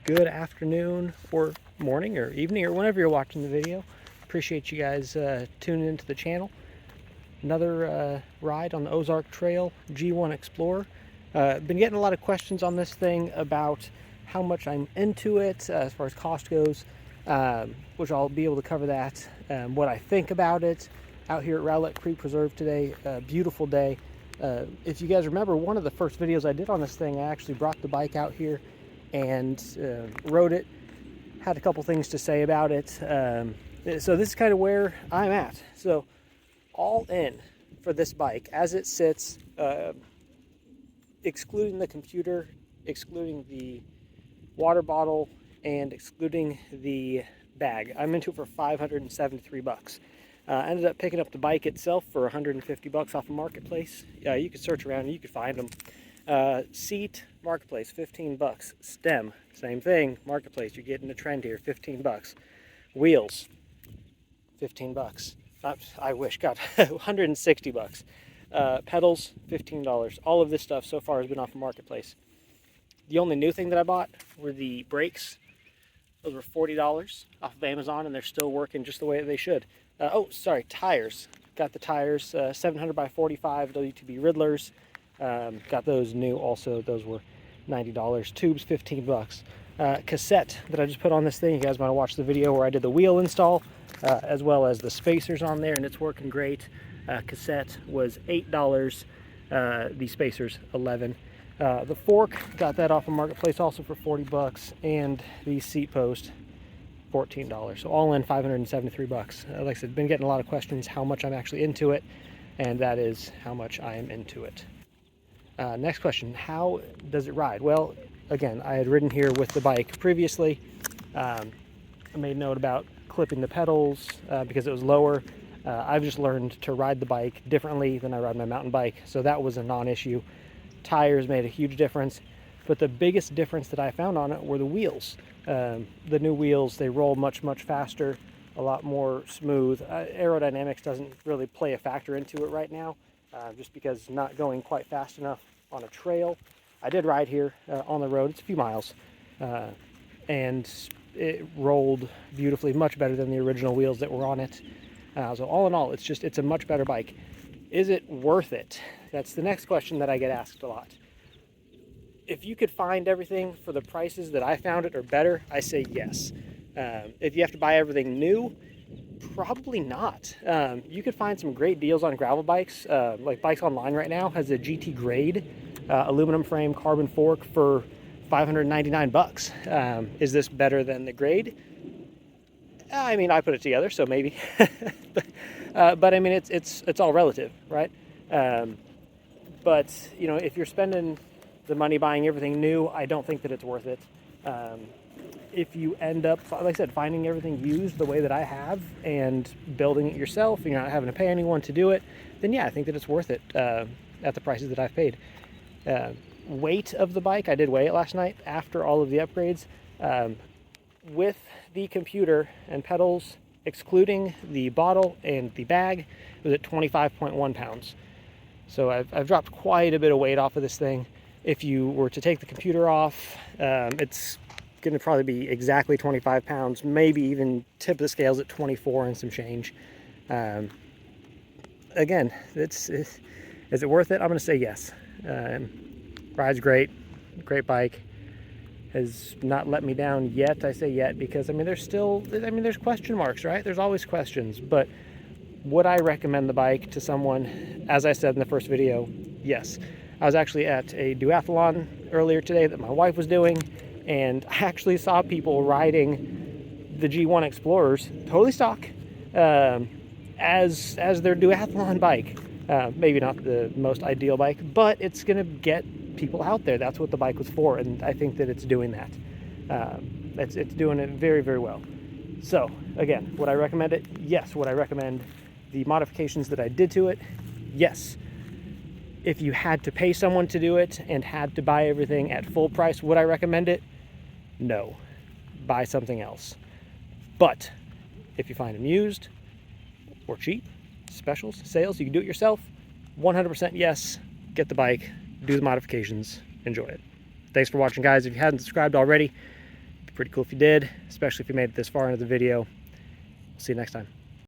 good afternoon or morning or evening or whenever you're watching the video. Appreciate you guys tuning into the channel. Another ride on the Ozark Trail G1 Explorer. Been getting a lot of questions on this thing about how much I'm into it as far as cost goes, which I'll be able to cover that. What I think about it out here at Rowlett Creek Preserve today. Beautiful day. If you guys remember, one of the first videos I did on this thing, I actually brought the bike out here and rode it. Had a couple things to say about it. So this is kind of where I'm at. So all in for this bike as it sits, excluding the computer, excluding the water bottle, and excluding the bag, I'm into it for $573. I ended up picking up the bike itself for $150 off of Marketplace. You could search around and you could find them. Seat, Marketplace, $15. Stem, same thing, Marketplace. You're getting a trend here, $15. Wheels, $15. I wish, God, $160. Pedals, $15. All of this stuff so far has been off of Marketplace. The only new thing that I bought were the brakes. Those were $40 off of Amazon, and they're still working just the way they should. Tires. Got the tires, 700 by 45 WTB Riddlers. Got those new also. Those were $90. Tubes, $15. Cassette that I just put on this thing. You guys want to watch the video where I did the wheel install, as well as the spacers on there, and it's working great. Cassette was $8. The spacers, $11. The fork, got that off of Marketplace also for $40, and the seat post, $14. So all in $573. Like I said, been getting a lot of questions how much I'm actually into it, and that is how much I am into it. Next question, how does it ride? Well, again, I had ridden here with the bike previously. I made note about clipping the pedals because it was lower. I've just learned to ride the bike differently than I ride my mountain bike, so that was a non-issue. Tires made a huge difference, but the biggest difference that I found on it were the wheels. The new wheels, they roll much faster, a lot more smooth. Aerodynamics doesn't really play a factor into it right now, just because it's not going quite fast enough on a trail. I did ride here on the road. It's a few miles, and it rolled beautifully, much better than the original wheels that were on it. So all in all, it's a much better bike. Is it worth it? That's the next question that I get asked a lot. If you could find everything for the prices that I found it or better, I say yes. If you have to buy everything new, probably not. You could find some great deals on gravel bikes. Like Bikes Online right now has a GT grade aluminum frame carbon fork for $599. Is this better than the grade? I mean, I put it together, so maybe. But I mean, it's all relative, right? But you know, if you're spending the money buying everything new, I don't think that it's worth it. If you end up, like I said, finding everything used the way that I have and building it yourself, and you're not having to pay anyone to do it, then yeah, I think that it's worth it at the prices that I've paid. Weight of the bike, I did weigh it last night after all of the upgrades. With the computer and pedals, excluding the bottle and the bag, it was at 25.1 pounds. So I've dropped quite a bit of weight off of this thing. If you were to take the computer off, it's going to probably be exactly 25 pounds, maybe even tip of the scales at 24 and some change. Again, is it worth it? I'm going to say yes. Rides great, great bike. Has not let me down yet. I say yet because, I mean, there's question marks, right? There's always questions, but would I recommend the bike to someone? As I said in the first video, yes. I was actually at a duathlon earlier today that my wife was doing, and I actually saw people riding the G1 Explorers, totally stock, as their duathlon bike. Maybe not the most ideal bike, but it's going to get people out there. That's what the bike was for, and I think that it's doing that. It's doing it very well. So again, would I recommend it? Yes. Would I recommend the modifications that I did to it? Yes. If you had to pay someone to do it and had to buy everything at full price, would I recommend it? No. Buy something else. But if you find them used or cheap, specials, sales, you can do it yourself, 100% yes. Get the bike, do the modifications, enjoy it. Thanks for watching, guys. If you hadn't subscribed already, Pretty cool if you did, especially if you made it this far into the video. See you next time.